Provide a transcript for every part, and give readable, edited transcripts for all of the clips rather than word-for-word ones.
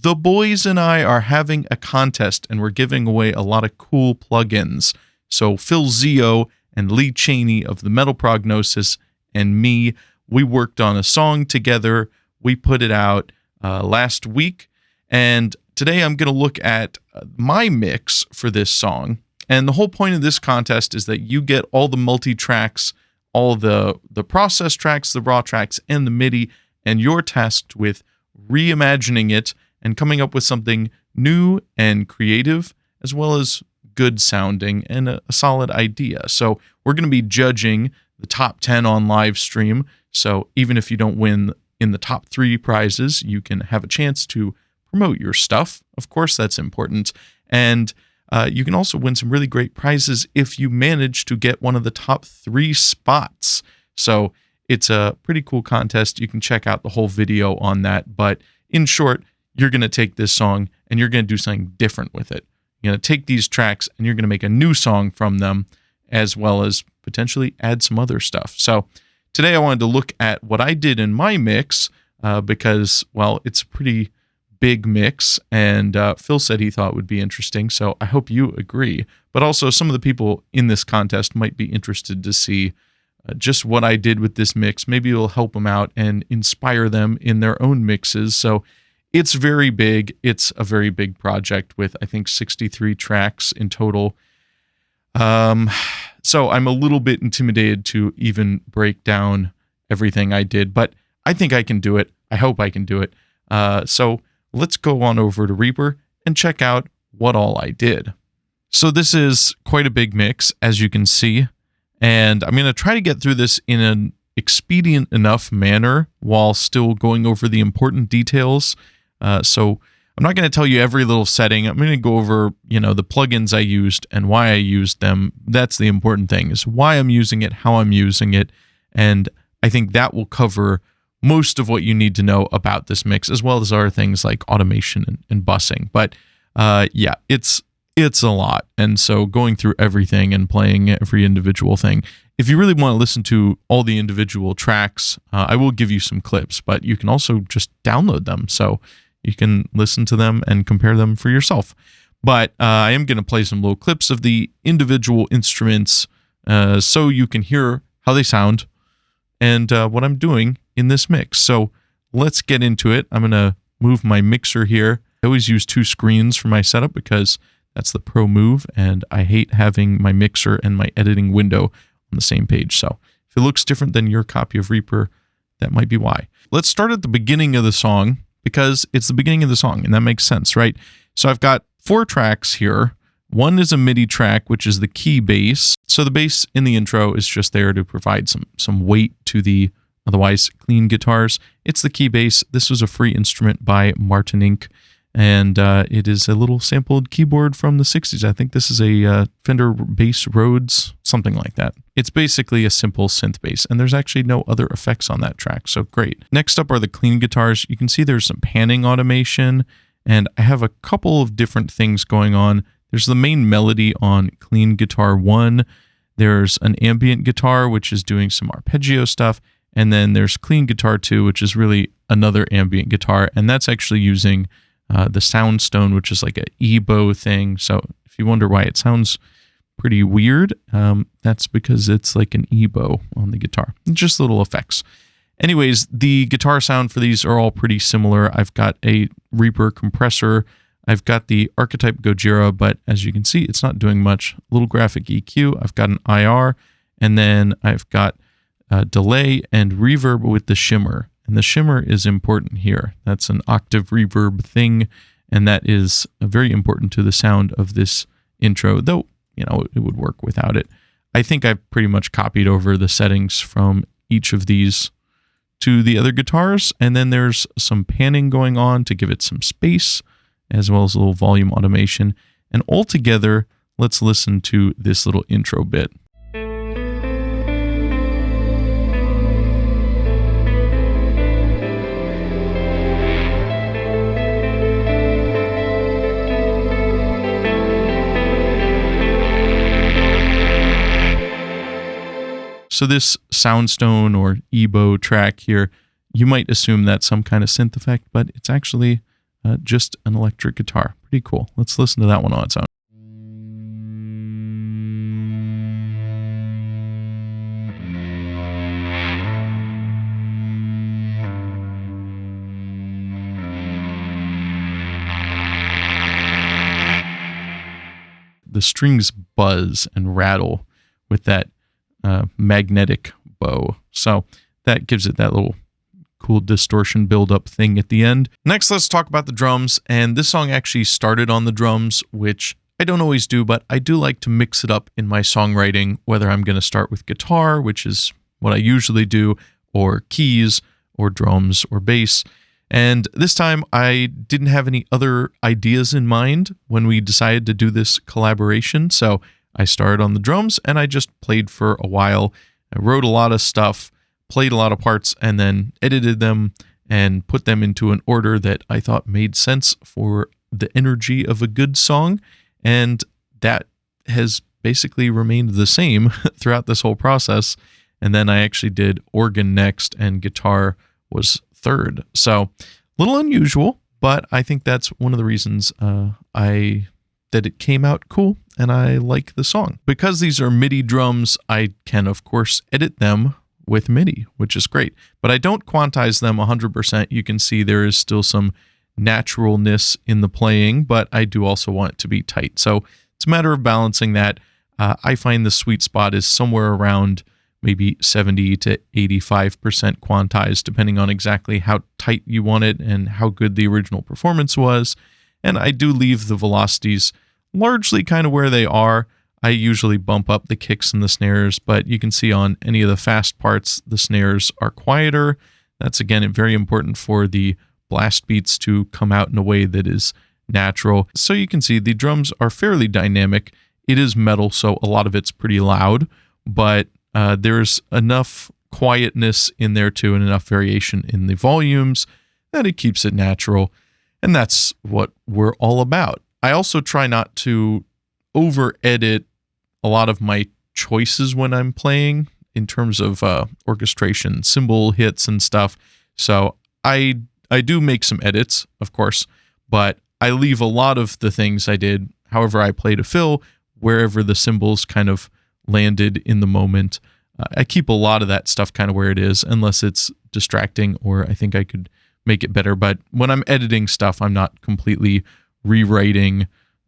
the boys and I are having a contest, and we're giving away a lot of cool plugins. So Phil Zio and Lee Cheney of the Metal Prognosis and me, we worked on a song together. We put it out last week, and today I'm going to look at my mix for this song. And the whole point of this contest is that you get all the multi-tracks, all the process tracks, the raw tracks, and the MIDI, and you're tasked with reimagining it and coming up with something new and creative, as well as good sounding and a solid idea. So we're going to be judging the top 10 on Livestream. So even if you don't win in the top 3 prizes, you can have a chance to promote your stuff. Of course, that's important. And you can also win some really great prizes if you manage to get one of the top 3 spots. So it's a pretty cool contest. You can check out the whole video on that. But in short, you're going to take this song and you're going to do something different with it. You're going to take these tracks and you're going to make a new song from them, as well as potentially add some other stuff. So today I wanted to look at what I did in my mix because, well, it's a pretty big mix, and Phil said he thought it would be interesting, so I hope you agree. But also some of the people in this contest might be interested to see just what I did with this mix. Maybe it'll help them out and inspire them in their own mixes. So it's very big. It's a very big project with, I think, 63 tracks in total. So I'm a little bit intimidated to even break down everything I did, but I think I can do it. I hope I can do it. So let's go on over to Reaper and check out what all I did. So this is quite a big mix, as you can see, and I'm going to try to get through this in an expedient enough manner while still going over the important details. So I'm not going to tell you every little setting. I'm going to go over, the plugins I used and why I used them. That's the important thing, is why I'm using it, how I'm using it, and I think that will cover most of what you need to know about this mix, as well as other things like automation and busing. But yeah, it's a lot. And so going through everything and playing every individual thing, if you really want to listen to all the individual tracks, I will give you some clips, but you can also just download them. So you can listen to them and compare them for yourself. But I am going to play some little clips of the individual instruments so you can hear how they sound and what I'm doing in this mix. So let's get into it. I'm going to move my mixer here. I always use 2 screens for my setup because that's the pro move, and I hate having my mixer and my editing window on the same page. So if it looks different than your copy of Reaper, that might be why. Let's start at the beginning of the song, because it's the beginning of the song, and that makes sense, right? So I've got 4 tracks here. One is a MIDI track, which is the key bass. So the bass in the intro is just there to provide some weight to the otherwise clean guitars. It's the key bass. This was a free instrument by Martin Inc., and it is a little sampled keyboard from the 60s. I think this is a Fender Bass Rhodes, something like that. It's basically a simple synth bass, and there's actually no other effects on that track, so great. Next up are the clean guitars. You can see there's some panning automation, and I have a couple of different things going on. There's the main melody on clean guitar 1. There's an ambient guitar, which is doing some arpeggio stuff, and then there's clean guitar 2, which is really another ambient guitar, and that's actually using the Soundstone, which is like an EBow thing. So if you wonder why it sounds pretty weird, that's because it's like an EBow on the guitar. Just little effects. Anyways, the guitar sound for these are all pretty similar. I've got a Reaper compressor. I've got the Archetype Gojira, but as you can see, it's not doing much. A little graphic EQ. I've got an IR, and then I've got delay and reverb with the shimmer. And the shimmer is important here. That's an octave reverb thing, and that is very important to the sound of this intro, though, it would work without it. I think I've pretty much copied over the settings from each of these to the other guitars, and then there's some panning going on to give it some space, as well as a little volume automation. And altogether, let's listen to this little intro bit. So this Soundstone or EBow track here, you might assume that's some kind of synth effect, but it's actually just an electric guitar. Pretty cool. Let's listen to that one on its own. The strings buzz and rattle with that magnetic bow. So that gives it that little cool distortion build-up thing at the end. Next, let's talk about the drums. And this song actually started on the drums, which I don't always do, but I do like to mix it up in my songwriting, whether I'm going to start with guitar, which is what I usually do, or keys, or drums, or bass. And this time I didn't have any other ideas in mind when we decided to do this collaboration. So I started on the drums and I just played for a while. I wrote a lot of stuff, played a lot of parts, and then edited them and put them into an order that I thought made sense for the energy of a good song. And that has basically remained the same throughout this whole process. And then I actually did organ next and guitar was third. So a little unusual, but I think that's one of the reasons that it came out cool and I like the song. Because these are MIDI drums, I can of course edit them with MIDI, which is great, but I don't quantize them 100%. You can see there is still some naturalness in the playing, but I do also want it to be tight. So it's a matter of balancing that. I find the sweet spot is somewhere around maybe 70 to 85% quantized, depending on exactly how tight you want it and how good the original performance was. And I do leave the velocities largely kind of where they are. I usually bump up the kicks and the snares, but you can see on any of the fast parts, the snares are quieter. That's, again, very important for the blast beats to come out in a way that is natural. So you can see the drums are fairly dynamic. It is metal, so a lot of it's pretty loud, but there's enough quietness in there too and enough variation in the volumes that it keeps it natural. And that's what we're all about. I also try not to over-edit a lot of my choices when I'm playing in terms of orchestration, cymbal hits and stuff. So I do make some edits, of course, but I leave a lot of the things I did, however I play to fill, wherever the cymbals kind of landed in the moment. I keep a lot of that stuff kind of where it is, unless it's distracting or I think I could make it better. But when I'm editing stuff, I'm not completely rewriting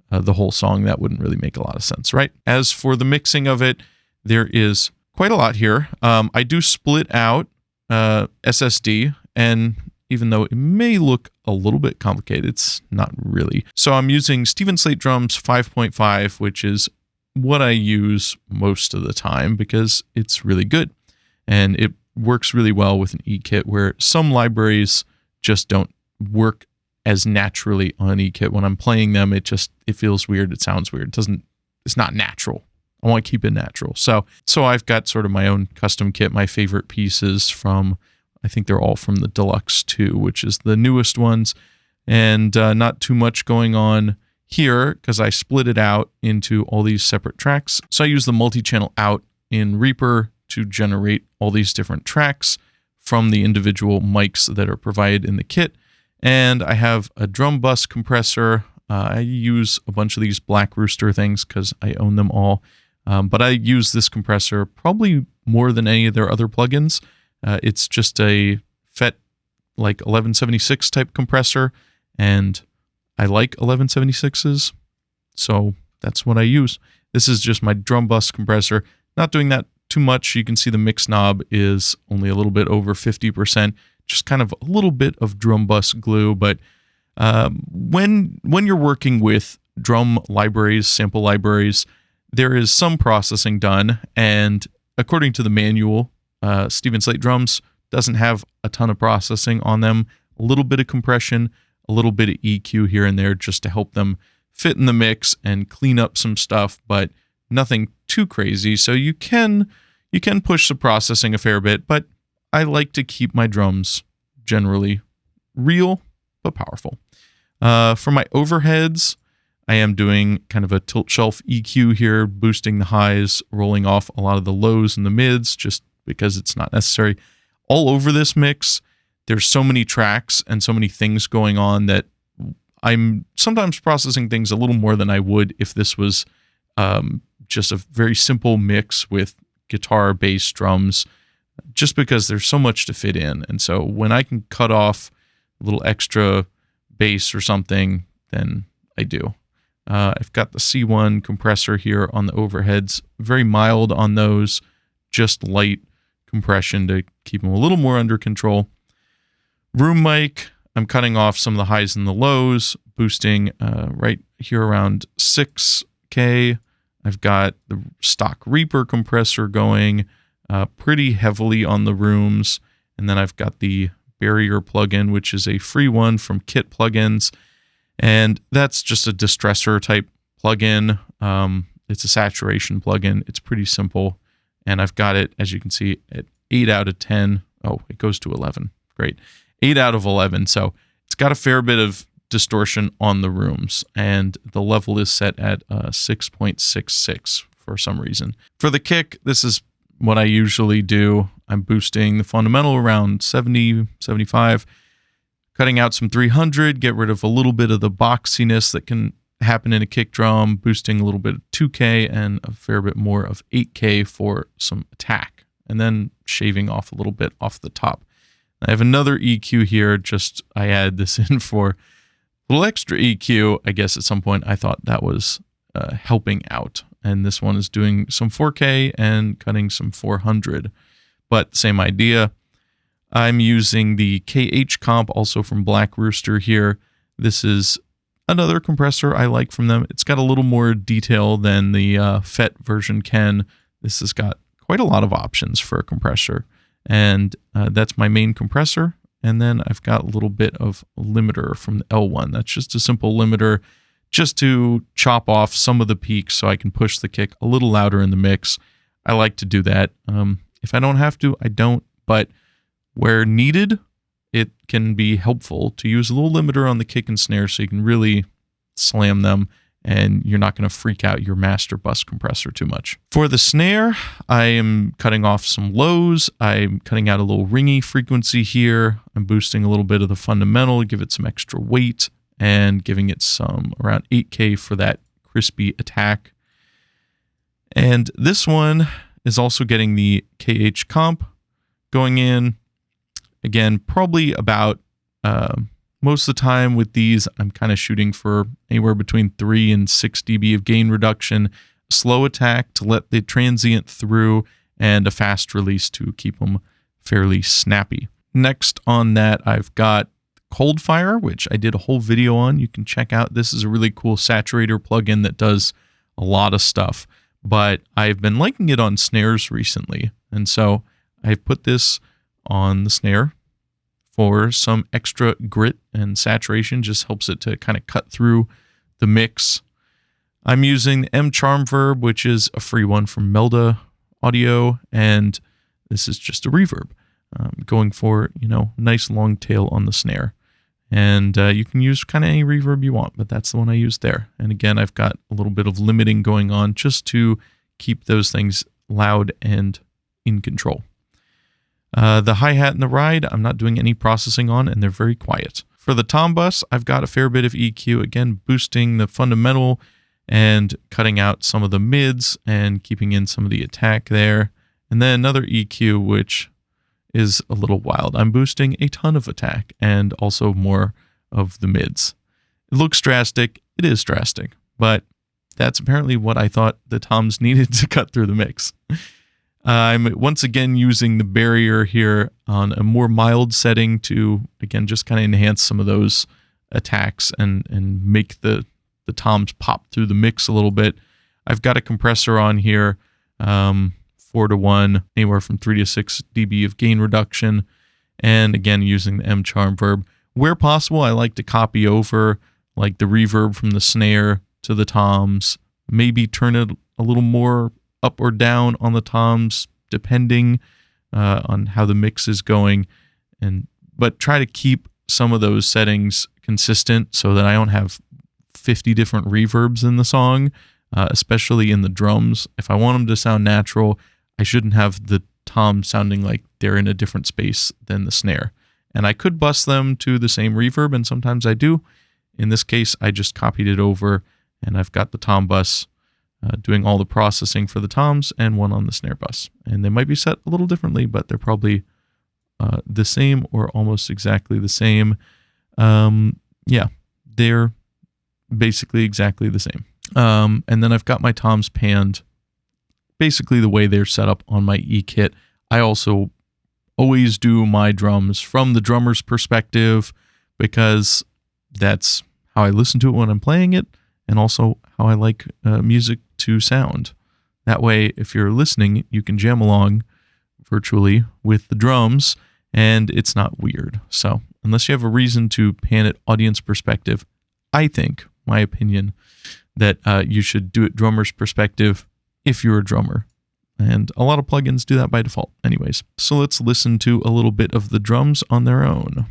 the whole song. That wouldn't really make a lot of sense, right? As for the mixing of it, there is quite a lot here. I do split out SSD, and even though it may look a little bit complicated, it's not really. So I'm using Steven Slate Drums 5.5, which is what I use most of the time because it's really good. And it works really well with an E-kit, where some libraries just don't work as naturally on an E-kit. When I'm playing them, it feels weird. It sounds weird. It's not natural. I want to keep it natural. So I've got sort of my own custom kit, my favorite pieces from, I think they're all from the Deluxe 2, which is the newest ones. And not too much going on here because I split it out into all these separate tracks. So I use the multi-channel out in Reaper to generate all these different tracks from the individual mics that are provided in the kit. And I have a drum bus compressor. I use a bunch of these Black Rooster things because I own them all. But I use this compressor probably more than any of their other plugins. It's just a FET like 1176 type compressor, and I like 1176s, so that's what I use. This is just my drum bus compressor. Not doing that too much. You can see the mix knob is only a little bit over 50%, just kind of a little bit of drum bus glue. But when you're working with drum libraries, sample libraries, there is some processing done, and according to the manual, Steven Slate Drums doesn't have a ton of processing on them. A little bit of compression, a little bit of EQ here and there just to help them fit in the mix and clean up some stuff, but nothing too crazy. So you can push the processing a fair bit, but I like to keep my drums generally real but powerful. For my overheads, I am doing kind of a tilt shelf EQ here, boosting the highs, rolling off a lot of the lows and the mids, just because it's not necessary. All over this mix, there's so many tracks and so many things going on that I'm sometimes processing things a little more than I would if this was just a very simple mix with guitar, bass, drums, just because there's so much to fit in. And so when I can cut off a little extra bass or something, then I do. I've got the C1 compressor here on the overheads, very mild on those, just light compression to keep them a little more under control. Room mic, I'm cutting off some of the highs and the lows, boosting right here around 6K. I've got the stock Reaper compressor going pretty heavily on the rooms. And then I've got the Barrier plugin, which is a free one from Kit Plugins. And that's just a distressor type plugin. It's a saturation plugin. It's pretty simple. And I've got it, as you can see, at 8 out of 10. Oh, it goes to 11. Great. 8 out of 11. So it's got a fair bit of distortion on the rooms. And the level is set at 6.66 for some reason. For the kick, this is what I usually do. I'm boosting the fundamental around 70, 75. Cutting out some 300, get rid of a little bit of the boxiness that can happen in a kick drum, boosting a little bit of 2K and a fair bit more of 8K for some attack, and then shaving off a little bit off the top. I have another EQ here, just I added this in for a little extra EQ. I guess at some point I thought that was helping out, and this one is doing some 4K and cutting some 400, but same idea. I'm using the KH comp, also from Black Rooster here. This is another compressor I like from them. It's got a little more detail than the FET version can. This has got quite a lot of options for a compressor. And that's my main compressor. And then I've got a little bit of limiter from the L1. That's just a simple limiter just to chop off some of the peaks so I can push the kick a little louder in the mix. I like to do that. If I don't have to, I don't. But where needed, it can be helpful to use a little limiter on the kick and snare so you can really slam them and you're not going to freak out your master bus compressor too much. For the snare, I am cutting off some lows. I'm cutting out a little ringy frequency here. I'm boosting a little bit of the fundamental, give it some extra weight, and giving it some around 8K for that crispy attack. And this one is also getting the KH comp going in. Again, probably about most of the time with these, I'm kind of shooting for anywhere between 3 and 6 dB of gain reduction, slow attack to let the transient through, and a fast release to keep them fairly snappy. Next on that, I've got Coldfire, which I did a whole video on. You can check out. This is a really cool saturator plugin that does a lot of stuff, but I've been liking it on snares recently. And so I've put this on the snare for some extra grit and saturation, just helps it to kind of cut through the mix. I'm using the M Charm Verb, which is a free one from Melda Audio, and this is just a reverb. Going for, nice long tail on the snare. And you can use kind of any reverb you want, but that's the one I used there. And again, I've got a little bit of limiting going on just to keep those things loud and in control. The hi-hat and the ride, I'm not doing any processing on, and they're very quiet. For the tom bus, I've got a fair bit of EQ, again, boosting the fundamental and cutting out some of the mids and keeping in some of the attack there. And then another EQ, which is a little wild. I'm boosting a ton of attack and also more of the mids. It looks drastic. It is drastic, but that's apparently what I thought the toms needed to cut through the mix. I'm once again using the barrier here on a more mild setting to, again, just kind of enhance some of those attacks and make the toms pop through the mix a little bit. I've got a compressor on here, 4-to-1, anywhere from 3 to 6 dB of gain reduction. And again, using the M Charm Verb. Where possible, I like to copy over like the reverb from the snare to the toms, maybe turn it a little more up or down on the toms, depending on how the mix is going, but try to keep some of those settings consistent so that I don't have 50 different reverbs in the song, especially in the drums. If I want them to sound natural, I shouldn't have the tom sounding like they're in a different space than the snare. And I could bus them to the same reverb, and sometimes I do. in this case, I just copied it over, and I've got the tom bus doing all the processing for the toms and one on the snare bus. And they might be set a little differently, but they're probably the same or almost exactly the same. Yeah, they're basically exactly the same. And then I've got my toms panned basically the way they're set up on my E-kit. I also always do my drums from the drummer's perspective because that's how I listen to it when I'm playing it, and also how I like music to sound. That way, if you're listening, you can jam along virtually with the drums, and it's not weird. So unless you have a reason to pan it audience perspective, I think, my opinion, that you should do it drummer's perspective if you're a drummer. And a lot of plugins do that by default anyways. So let's listen to a little bit of the drums on their own.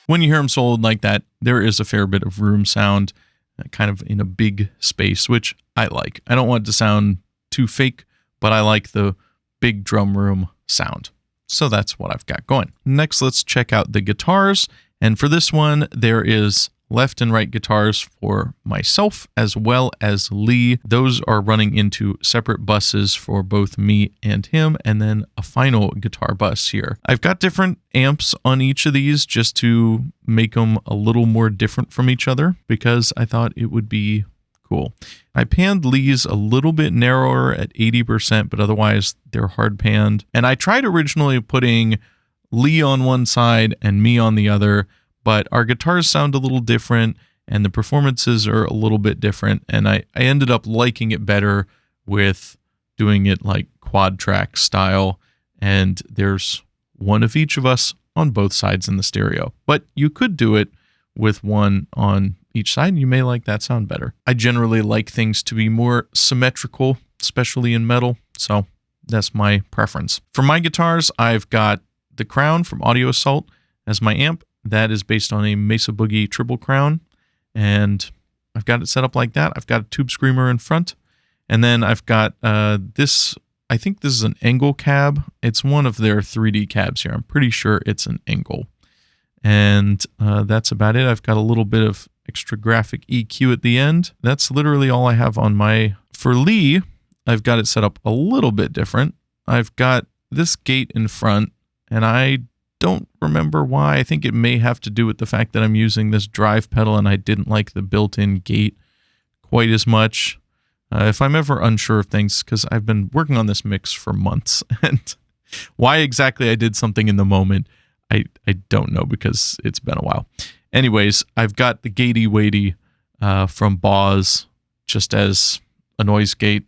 When you hear them soloed like that, there is a fair bit of room sound, kind of in a big space, which I like. I don't want it to sound too fake, but I like the big drum room sound. So that's what I've got going. Next, let's check out the guitars. And for this one, there is left and right guitars for myself as well as Lee. Those are running into separate buses for both me and him, and then a final guitar bus here. I've got different amps on each of these just to make them a little more different from each other because I thought it would be cool. I panned Lee's a little bit narrower at 80%, but otherwise they're hard panned. And I tried originally putting Lee on one side and me on the other, but our guitars sound a little different and the performances are a little bit different. And I ended up liking it better with doing it like quad track style. And there's one of each of us on both sides in the stereo. But you could do it with one on each side. You may like that sound better. I generally like things to be more symmetrical, especially in metal. So that's my preference. For my guitars, I've got the Crown from Audio Assault as my amp. That is based on a Mesa Boogie triple crown, and I've got it set up like that. I've got a tube screamer in front, and then I've got this, I think this is an Angle cab. It's one of their 3D cabs here. I'm pretty sure it's an Angle, and that's about it. I've got a little bit of extra graphic EQ at the end. That's literally all I have on my... For Lee, I've got it set up a little bit different. I've got this gate in front, and I don't remember why. I think it may have to do with the fact that I'm using this drive pedal and I didn't like the built-in gate quite as much. If I'm ever unsure of things, because I've been working on this mix for months, and why exactly I did something in the moment, I don't know because it's been a while. Anyways, I've got the gatey weighty from Boz just as a noise gate.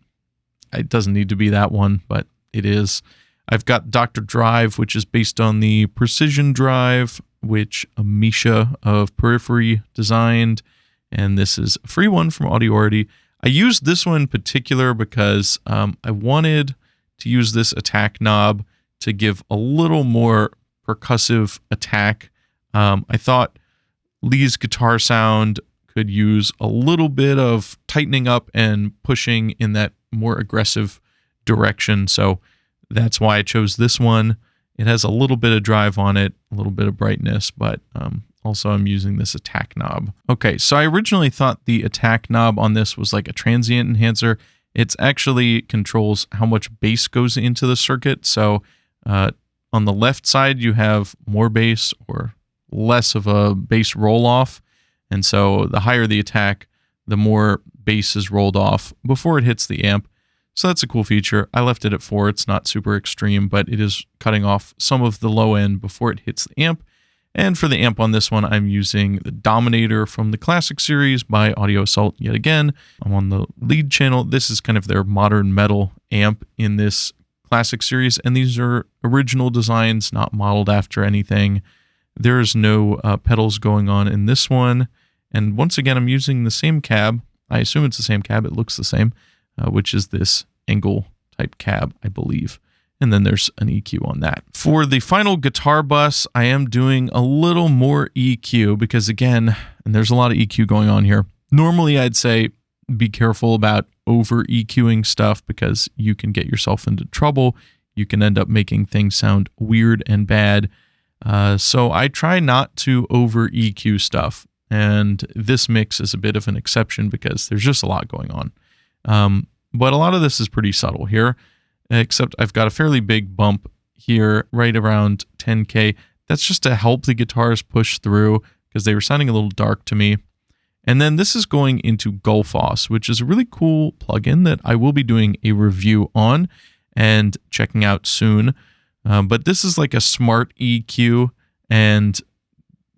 It doesn't need to be that one, but it is. I've got Dr. Drive, which is based on the Precision Drive, which Amisha of Periphery designed, and this is a free one from Audiority. I used this one in particular because I wanted to use this attack knob to give a little more percussive attack. I thought Lee's guitar sound could use a little bit of tightening up and pushing in that more aggressive direction, so that's why I chose this one. It has a little bit of drive on it, a little bit of brightness, but also I'm using this attack knob. Okay, so I originally thought the attack knob on this was like a transient enhancer. It actually controls how much bass goes into the circuit. So on the left side, you have more bass or less of a bass roll off. And so the higher the attack, the more bass is rolled off before it hits the amp. So that's a cool feature. I left it at 4. It's not super extreme, but it is cutting off some of the low end before it hits the amp. And for the amp on this one, I'm using the Dominator from the Classic series by Audio Assault yet again. I'm on the lead channel. This is kind of their modern metal amp in this Classic series, and these are original designs, not modeled after anything. There's no pedals going on in this one, And once again, I'm using the same cab. I assume it's the same cab. It looks the same, which is this angle type cab, I believe. And then there's an EQ on that. For the final guitar bus, I am doing a little more EQ because again, and there's a lot of EQ going on here. Normally I'd say be careful about over EQing stuff because you can get yourself into trouble. You can end up making things sound weird and bad. So I try not to over EQ stuff. And this mix is a bit of an exception because there's just a lot going on. But a lot of this is pretty subtle here, except I've got a fairly big bump here right around 10K. That's just to help the guitars push through because they were sounding a little dark to me. And then this is going into Gullfoss, which is a really cool plugin that I will be doing a review on and checking out soon. But this is like a smart EQ, and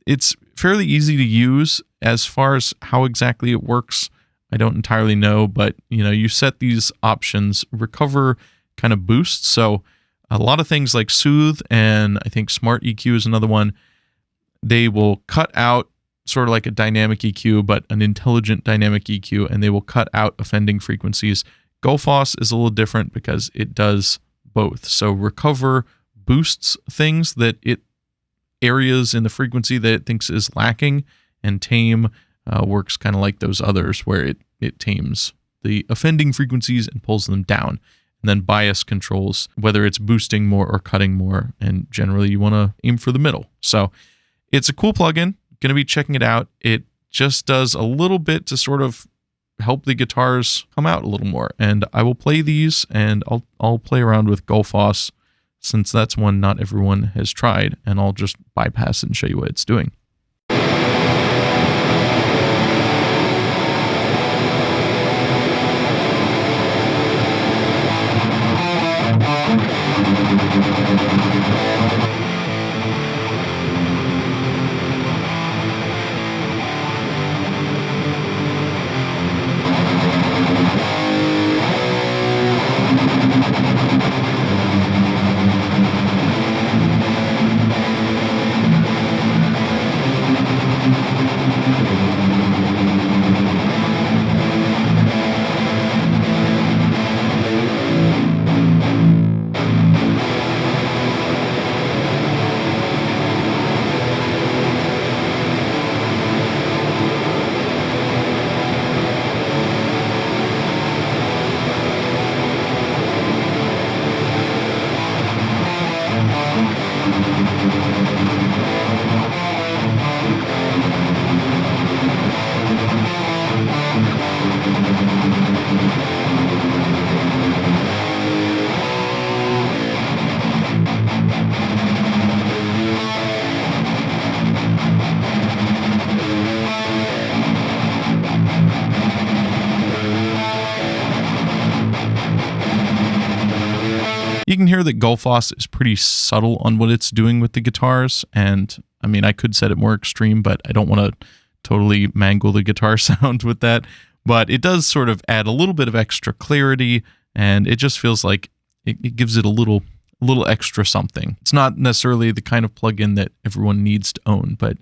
it's fairly easy to use. As far as how exactly it works, I don't entirely know, but you set these options, recover kind of boosts. So a lot of things like soothe, and I think smart EQ is another one. They will cut out sort of like a dynamic EQ, but an intelligent dynamic EQ, and they will cut out offending frequencies. Gullfoss is a little different because it does both. So recover boosts things that it areas in the frequency that it thinks is lacking, and tame works kind of like those others where it tames the offending frequencies and pulls them down. And then bias controls whether it's boosting more or cutting more, and generally you want to aim for the middle. So it's a cool plugin. Going to be checking it out. It just does a little bit to sort of help the guitars come out a little more. And I will play these, and I'll play around with Gullfoss since that's one not everyone has tried, and I'll just bypass it and show you what it's doing. You can hear that Gullfoss is pretty subtle on what it's doing with the guitars, and I mean, I could set it more extreme, but I don't want to totally mangle the guitar sound with that. But it does sort of add a little bit of extra clarity, and it just feels like it gives it a little extra something. It's not necessarily the kind of plugin that everyone needs to own, but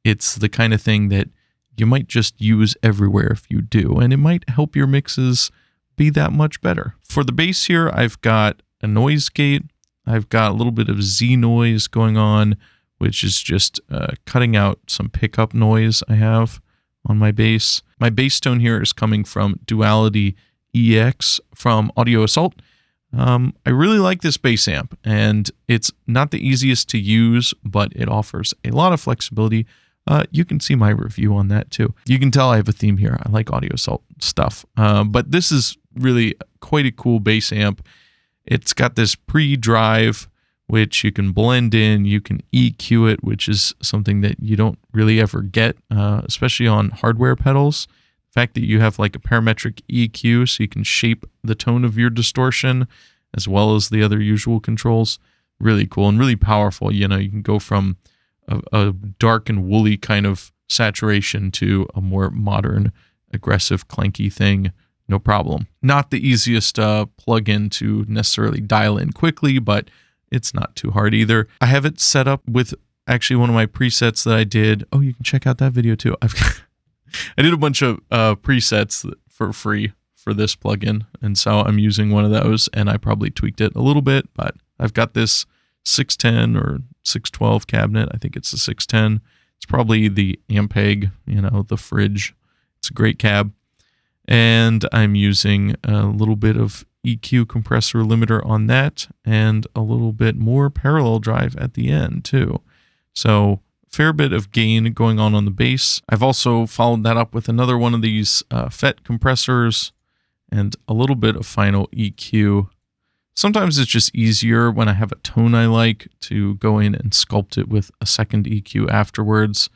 it's the kind of thing that you might just use everywhere if you do, and it might help your mixes be that much better. For the bass here, I've got a noise gate. I've got a little bit of Z noise going on, which is just cutting out some pickup noise I have on my bass. My bass tone here is coming from Duality EX from Audio Assault. I really like this bass amp, and it's not the easiest to use, but it offers a lot of flexibility. You can see my review on that too. You can tell I have a theme here. I like Audio Assault stuff, but this is really quite a cool bass amp. It's got this pre-drive, which you can blend in. You can EQ it, which is something that you don't really ever get, especially on hardware pedals. The fact that you have like a parametric EQ, so you can shape the tone of your distortion as well as the other usual controls. Really cool and really powerful. You can go from a dark and woolly kind of saturation to a more modern, aggressive, clanky thing. No problem. Not the easiest plugin to necessarily dial in quickly, but it's not too hard either. I have it set up with actually one of my presets that I did. Oh, you can check out that video too. I did a bunch of presets for free for this plugin, and so I'm using one of those, and I probably tweaked it a little bit, but I've got this 610 or 612 cabinet. I think it's a 610. It's probably the Ampeg, the fridge. It's a great cab. And I'm using a little bit of EQ compressor limiter on that, and a little bit more parallel drive at the end too. So fair bit of gain going on the bass. I've also followed that up with another one of these FET compressors and a little bit of final EQ. Sometimes it's just easier when I have a tone I like to go in and sculpt it with a second EQ afterwards.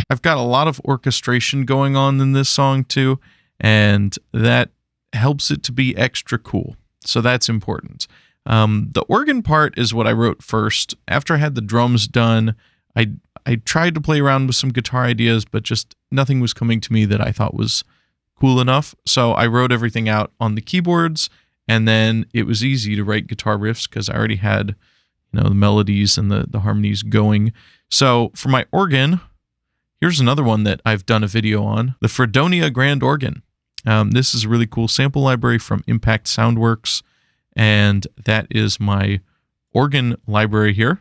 I've got a lot of orchestration going on in this song too, and that helps it to be extra cool. So that's important. The organ part is what I wrote first. After I had the drums done, I tried to play around with some guitar ideas, but just nothing was coming to me that I thought was cool enough. So I wrote everything out on the keyboards, and then it was easy to write guitar riffs because I already had, the melodies and the harmonies going. So for my organ, here's another one that I've done a video on, the Fredonia Grand Organ. This is a really cool sample library from Impact Soundworks, and that is my organ library here.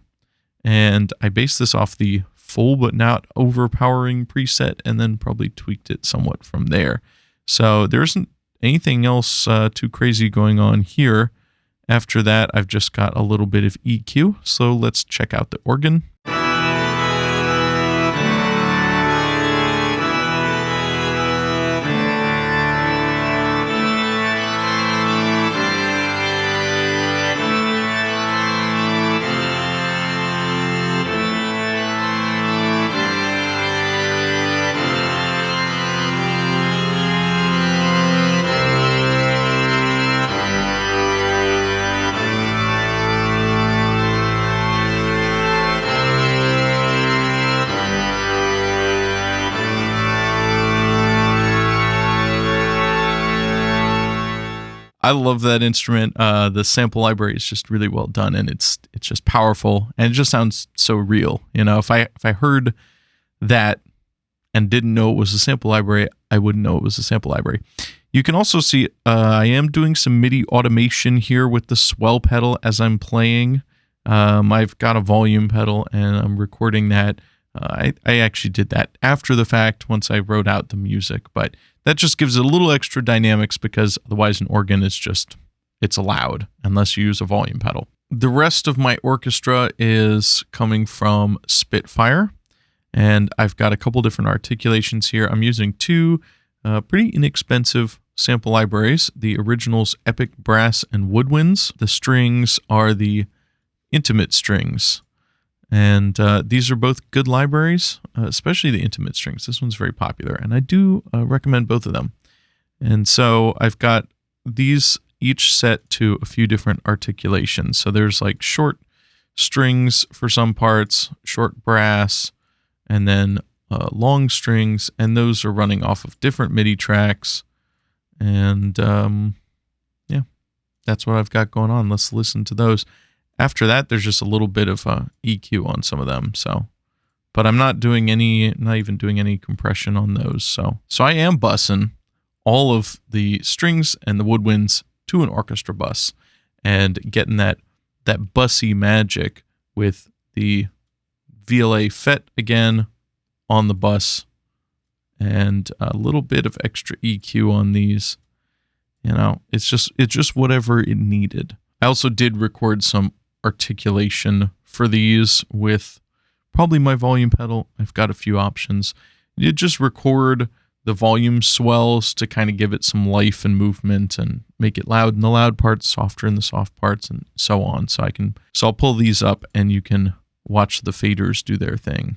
And I based this off the full but not overpowering preset, and then probably tweaked it somewhat from there. So there isn't anything else too crazy going on here. After that, I've just got a little bit of EQ. So let's check out the organ. I love that instrument. The sample library is just really well done, and it's just powerful, and it just sounds so real. If I heard that and didn't know it was a sample library, I wouldn't know it was a sample library. You can also see I am doing some MIDI automation here with the swell pedal as I'm playing. I've got a volume pedal, and I'm recording that. I actually did that after the fact once I wrote out the music, but that just gives it a little extra dynamics because otherwise an organ is it's loud unless you use a volume pedal. The rest of my orchestra is coming from Spitfire, and I've got a couple different articulations here. I'm using two pretty inexpensive sample libraries, the originals Epic Brass and Woodwinds. The strings are the Intimate strings. And these are both good libraries, especially the Intimate strings. This one's very popular, and I do recommend both of them. And so I've got these each set to a few different articulations. So there's like short strings for some parts, short brass, and then long strings, and those are running off of different MIDI tracks. And yeah, that's what I've got going on. Let's listen to those. After that, there's just a little bit of EQ on some of them. But I'm not even doing any compression on those. So I am bussing all of the strings and the woodwinds to an orchestra bus, and getting that bussy magic with the VLA FET again on the bus, and a little bit of extra EQ on these. It's just whatever it needed. I also did record some articulation for these with probably my volume pedal. I've got a few options. You just record the volume swells to kind of give it some life and movement and make it loud in the loud parts, softer in the soft parts, and so on. So I'll pull these up, and you can watch the faders do their thing.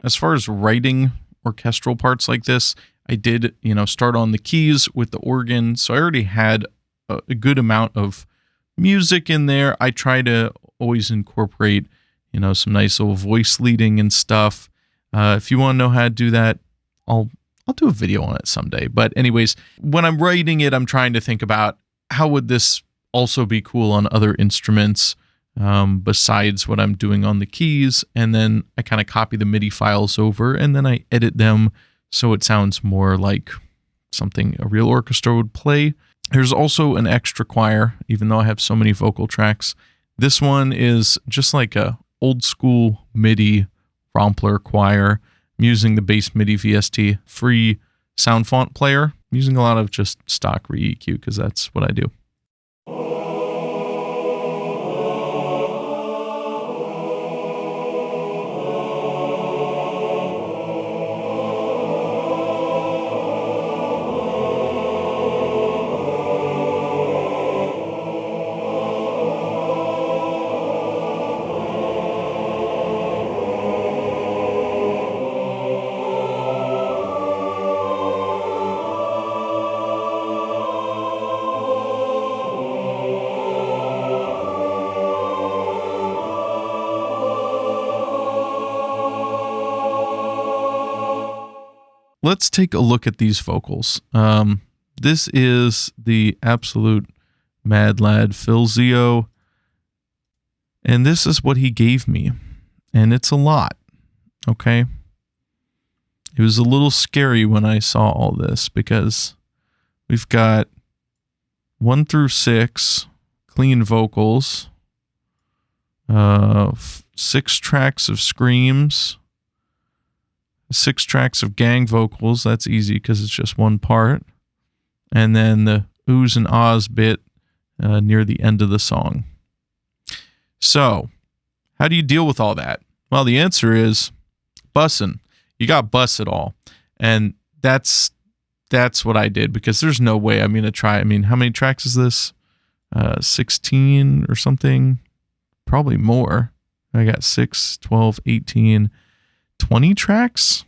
As far as writing orchestral parts like this, I did, start on the keys with the organ. So I already had a good amount of music in there. I try to always incorporate, some nice little voice leading and stuff. If you want to know how to do that, I'll do a video on it someday. But anyways, when I'm writing it, I'm trying to think about how would this also be cool on other instruments, besides what I'm doing on the keys. And then I kind of copy the MIDI files over and then I edit them so it sounds more like something a real orchestra would play. There's also an extra choir, even though I have so many vocal tracks. This one is just like a old school MIDI Rompler choir. I'm using the base MIDI VST free sound font player. I'm using a lot of just stock re-EQ because that's what I do. Let's take a look at these vocals. This is the absolute mad lad Phil Zio, and this is what he gave me, and it's a lot, okay? It was a little scary when I saw all this because we've got 1 through 6 clean vocals, 6 tracks of screams, 6 tracks of gang vocals. That's easy because it's just one part. And then the oohs and ahs bit near the end of the song. So, how do you deal with all that? Well, the answer is bussin'. You got bus it all. And that's what I did because there's no way I'm going to try. I mean, how many tracks is this? 16 or something? Probably more. I got 6, 12, 18... 20 tracks?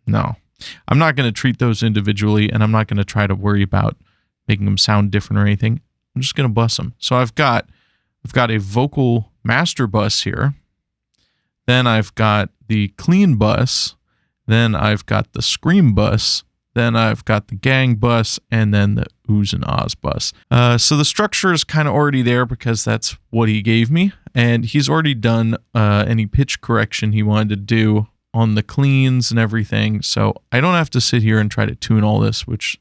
No. I'm not going to treat those individually, and I'm not going to try to worry about making them sound different or anything. I'm just going to bus them. So I've got a vocal master bus here. Then I've got the clean bus. Then I've got the scream bus. Then I've got the gang bus, and then the oohs and ahs bus. So the structure is kind of already there because that's what he gave me. And he's already done any pitch correction he wanted to do on the cleans and everything. So I don't have to sit here and try to tune all this, which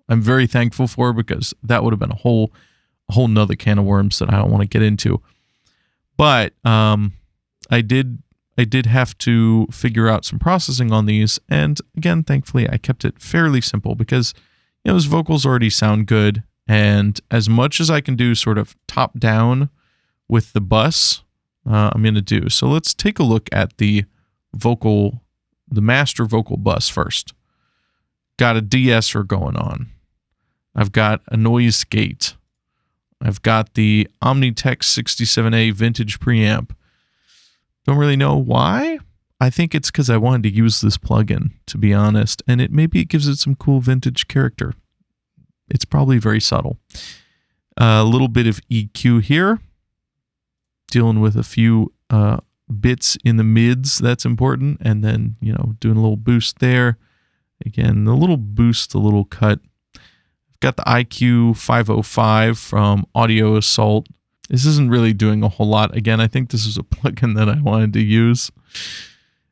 I'm very thankful for because that would have been a whole nother can of worms that I don't want to get into. But I did have to figure out some processing on these. And again, thankfully, I kept it fairly simple because his vocals already sound good. And as much as I can do sort of top down with the bus, I'm going to do. So let's take a look at the master vocal bus first. Got a de-esser going on. I've got a noise gate. I've got the Omnitech 67A vintage preamp. Don't really know why. I think it's because I wanted to use this plugin, to be honest, and maybe it gives it some cool vintage character. It's probably very subtle. A little bit of EQ here. Dealing with a few bits in the mids, that's important, and then, doing a little boost there. Again, a little boost, a little cut. I've got the IQ 505 from Audio Assault. This isn't really doing a whole lot. Again, I think this is a plugin that I wanted to use.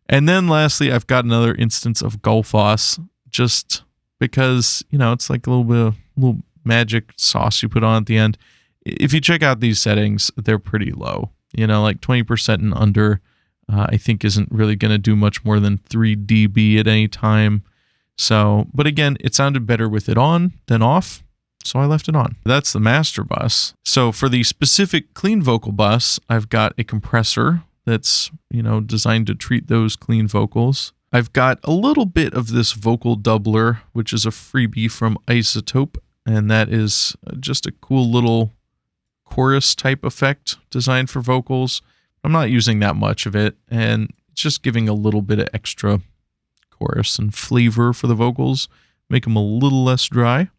And then lastly, I've got another instance of Gullfoss, just because, you know, it's like a little magic sauce you put on at the end. If you check out these settings, they're pretty low. You know, like 20% and under, I think isn't really going to do much more than 3 dB at any time. So, but again, it sounded better with it on than off, so I left it on. That's the master bus. So for the specific clean vocal bus, I've got a compressor that's, you know, designed to treat those clean vocals. I've got a little bit of this vocal doubler, which is a freebie from iZotope, and that is just a cool little chorus type effect designed for vocals. I'm not using that much of it, and it's just giving a little bit of extra chorus and flavor for the vocals, make them a little less dry.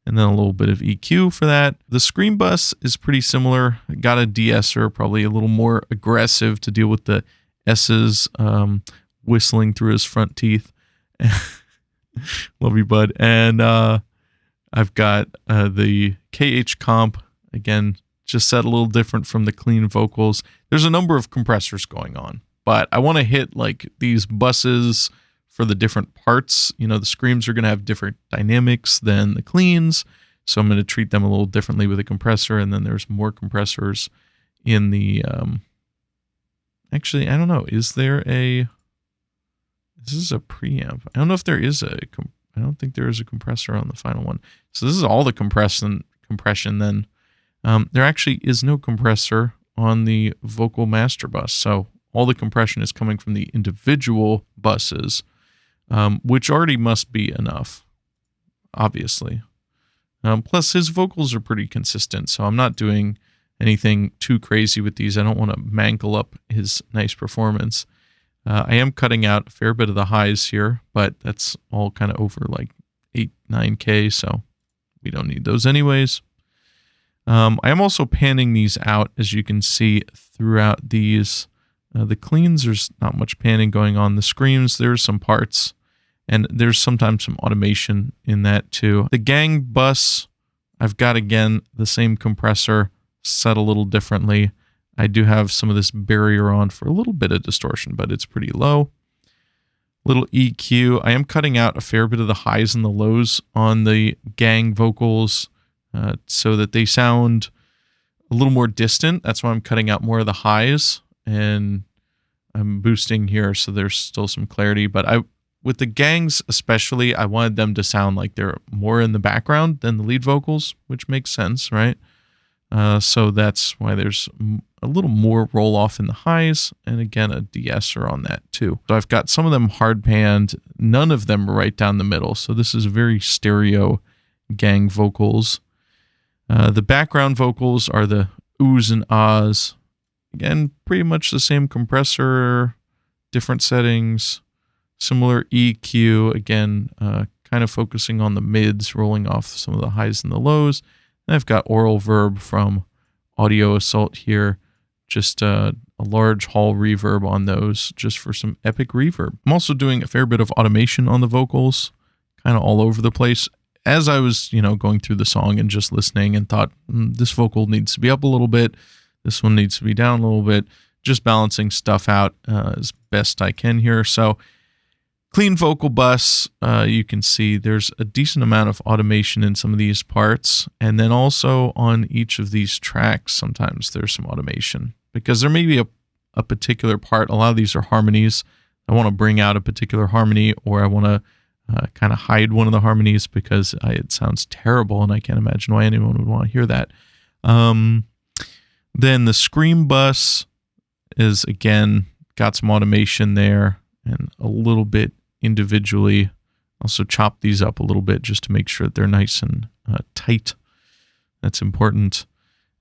And then a little bit of EQ for that. The scream bus is pretty similar. I got a de-esser, probably a little more aggressive to deal with the S's whistling through his front teeth. Love you, bud. And I've got the KH comp, again, just set a little different from the clean vocals. There's a number of compressors going on, but I want to hit like these buses for the different parts. You know, the screams are going to have different dynamics than the cleans, so I'm going to treat them a little differently with a compressor. And then there's more compressors in the actually, I don't know, is there a, this is a preamp. I don't know if there is a I don't think there is a compressor on the final one. So this is all the compression then. There actually is no compressor on the vocal master bus, so all the compression is coming from the individual buses, which already must be enough, obviously. Plus, his vocals are pretty consistent, so I'm not doing anything too crazy with these. I don't want to mangle up his nice performance. I am cutting out a fair bit of the highs here, but that's all kind of over like 8-9K, so we don't need those anyways. I am also panning these out, as you can see throughout these. The cleans, there's not much panning going on. The screams, there's some parts, and there's sometimes some automation in that too. The gang bus, I've got, again, the same compressor set a little differently. I do have some of this barrier on for a little bit of distortion, but it's pretty low. Little EQ. I am cutting out a fair bit of the highs and the lows on the gang vocals so that they sound a little more distant. That's why I'm cutting out more of the highs, and I'm boosting here so there's still some clarity. But with the gangs especially, I wanted them to sound like they're more in the background than the lead vocals, which makes sense, right? So that's why there's a little more roll off in the highs, and again, a de-esser on that too. So I've got some of them hard panned, none of them right down the middle. So this is very stereo gang vocals. The background vocals are the oohs and ahs. Again, pretty much the same compressor, different settings, similar EQ. Again, kind of focusing on the mids, rolling off some of the highs and the lows. And I've got Oral Verb from Audio Assault here, just a large hall reverb on those, just for some epic reverb. I'm also doing a fair bit of automation on the vocals, kind of all over the place. As I was, you know, going through the song and just listening, and thought, this vocal needs to be up a little bit, this one needs to be down a little bit, just balancing stuff out as best I can here. So clean vocal bus, you can see there's a decent amount of automation in some of these parts. And then also on each of these tracks, sometimes there's some automation, because there may be a particular part. A lot of these are harmonies. I want to bring out a particular harmony, or I want to kind of hide one of the harmonies because it sounds terrible, and I can't imagine why anyone would want to hear that. Then the scream bus is, again, got some automation there, and a little bit individually. Also chop these up a little bit just to make sure that they're nice and tight. That's important.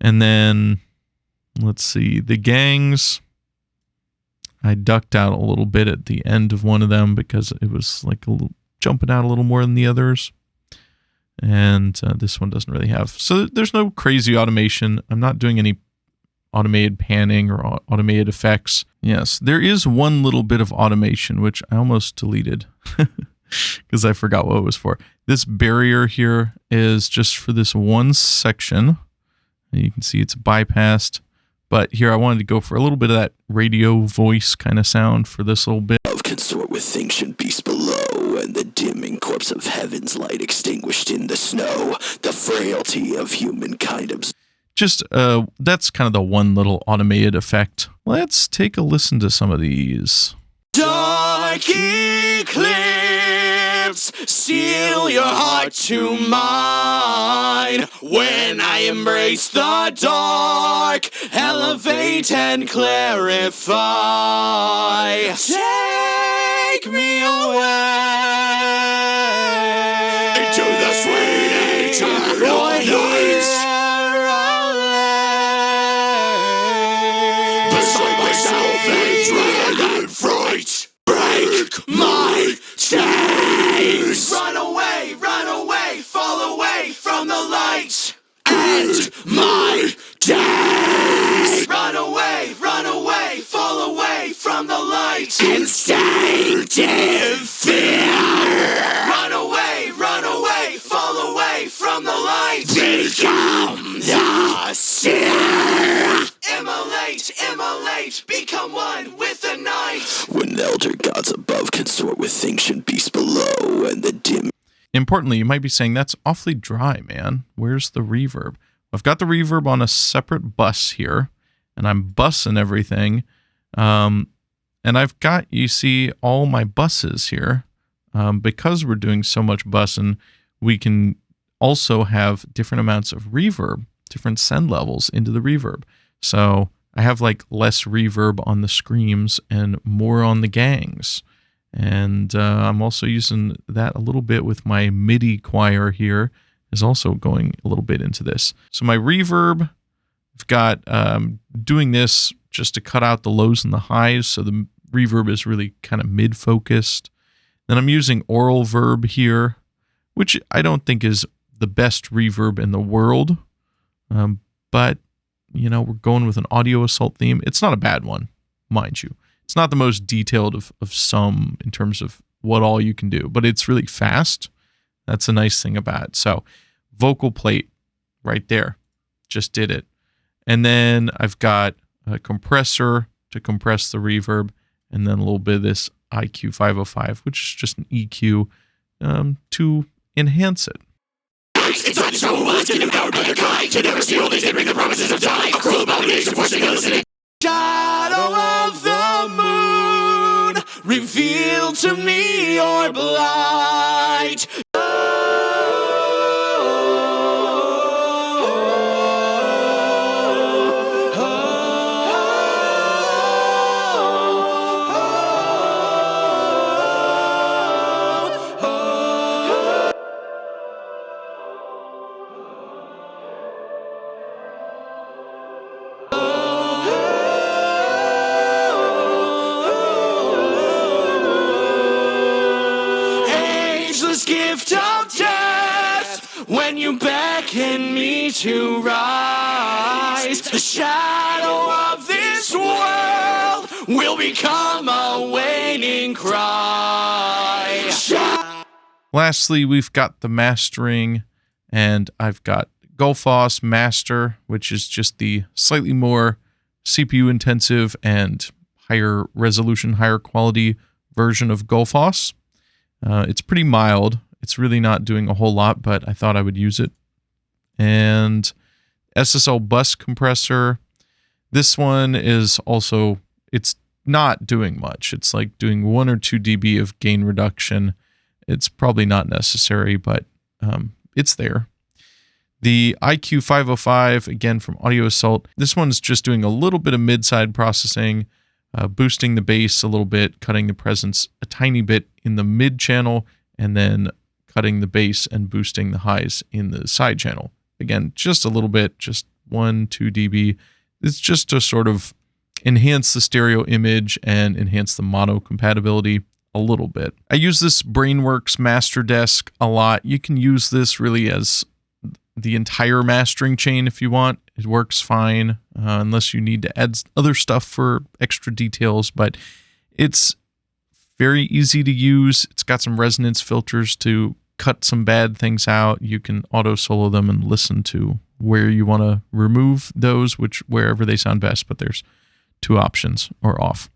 And then, let's see, the gangs, I ducked out a little bit at the end of one of them because it was like a little, jumping out a little more than the others. And this one doesn't really have. So there's no crazy automation. I'm not doing any automated panning or automated effects. Yes, there is one little bit of automation, which I almost deleted because I forgot what it was for. This barrier here is just for this one section. And you can see it's bypassed, But here I wanted to go for a little bit of that radio voice kind of sound for this little bit. Consort with ancient beasts below, and the dimming corpse of heaven's light extinguished in the snow. The frailty of humankind. Just, that's kind of the one little automated effect. Let's take a listen to some of these. Dark eclipse, seal your heart to mine. When I embrace the dark, elevate and clarify. Take me away into the sweet eternal night. Beside myself and dread and fright. Break my chains. Run away, fall away from the light. End my days. Run away, fall away from the light. Instinctive fear. Run away, fall away from the light. Become the seer. Immolate, become one with the night. When elder gods above consort with ancient beasts below, and the dim. Importantly, you might be saying, that's awfully dry, man. Where's the reverb? I've got the reverb on a separate bus here, and I'm bussing everything. And I've got, you see, all my buses here. Because we're doing so much bussing, we can also have different amounts of reverb, different send levels into the reverb. So I have like less reverb on the screams and more on the gangs. And I'm also using that a little bit with my MIDI choir here, is also going a little bit into this. So my reverb, I've got doing this just to cut out the lows and the highs, so the reverb is really kind of mid-focused. Then I'm using oral verb here, which I don't think is the best reverb in the world, but you know, we're going with an audio assault theme. It's not a bad one, mind you. It's not the most detailed of some in terms of what all you can do, but it's really fast. That's a nice thing about it. So vocal plate right there, just did it. And then I've got a compressor to compress the reverb, and then a little bit of this IQ 505, which is just an EQ to enhance it. It's not so much to devour by the kind to never see all these and bring the promises of time. A cruel abomination forcing a listening. Shadow of the moon, reveal to me your blight. Gift of death, when you beckon me to rise, the shadow of this world will become a waning cry. Lastly, we've got the mastering, and I've got Gullfoss Master, which is just the slightly more CPU intensive and higher resolution, higher quality version of Gullfoss. It's pretty mild. It's really not doing a whole lot, but I thought I would use it. And SSL bus compressor. This one is also, it's not doing much. It's like doing 1 or 2 dB of gain reduction. It's probably not necessary, but it's there. The IQ 505, again from Audio Assault. This one's just doing a little bit of mid-side processing, boosting the bass a little bit, cutting the presence a tiny bit in the mid channel, and then cutting the bass and boosting the highs in the side channel. Again, just a little bit, just 1-2 dB. It's just to sort of enhance the stereo image and enhance the mono compatibility a little bit. I use this Brainworks Master Desk a lot. You can use this really as the entire mastering chain if you want. It works fine, unless you need to add other stuff for extra details, but it's very easy to use. It's got some resonance filters to cut some bad things out. You can auto solo them and listen to where you want to remove those, wherever they sound best, but there's 2 options, or off.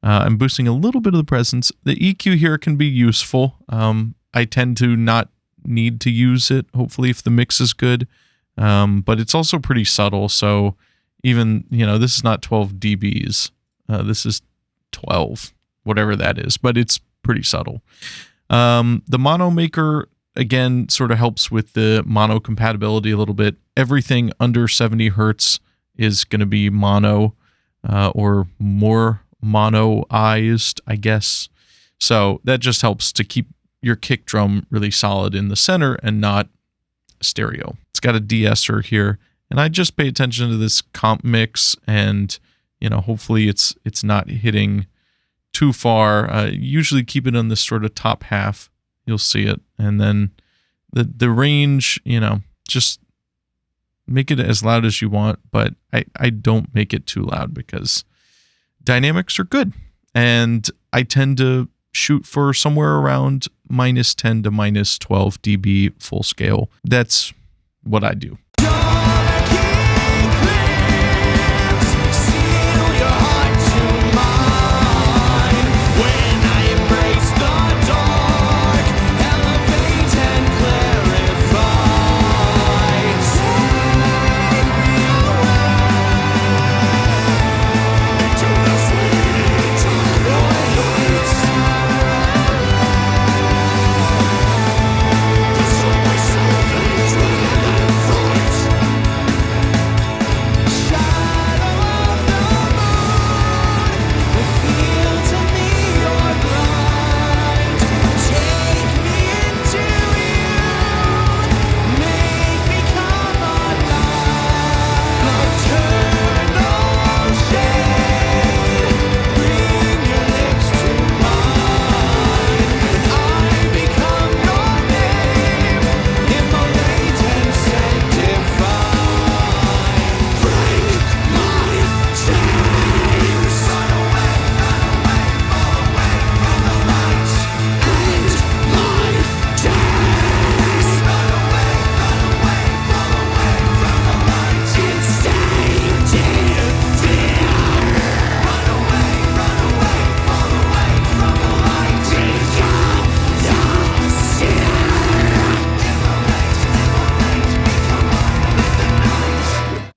I'm boosting a little bit of the presence. The EQ here can be useful. I tend to not need to use it, hopefully, if the mix is good. But it's also pretty subtle, so even, this is not 12 dBs. This is 12, whatever that is, but it's pretty subtle. The mono maker, again, sort of helps with the mono compatibility a little bit. Everything under 70 hertz is going to be mono, or more monoized, I guess. So that just helps to keep your kick drum really solid in the center and not stereo. It's got a de-esser here, and I just pay attention to this comp mix, and hopefully it's not hitting too far. Usually keep it on this sort of top half. You'll see it, and then the range, just make it as loud as you want, but I don't make it too loud because dynamics are good, and I tend to shoot for somewhere around -10 to -12 dB full scale. That's what I do.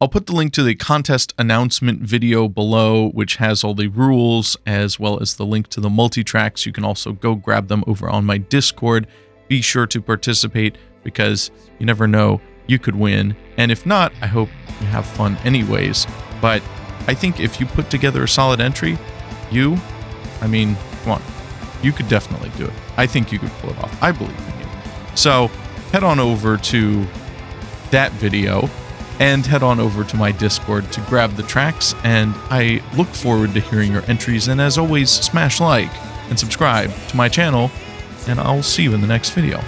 I'll put the link to the contest announcement video below, which has all the rules, as well as the link to the multitracks. You can also go grab them over on my Discord. Be sure to participate, because you never know, you could win. And if not, I hope you have fun anyways. But I think if you put together a solid entry, come on, you could definitely do it. I think you could pull it off. I believe in you. So head on over to that video and head on over to my Discord to grab the tracks, and I look forward to hearing your entries. And as always, smash like and subscribe to my channel, and I'll see you in the next video.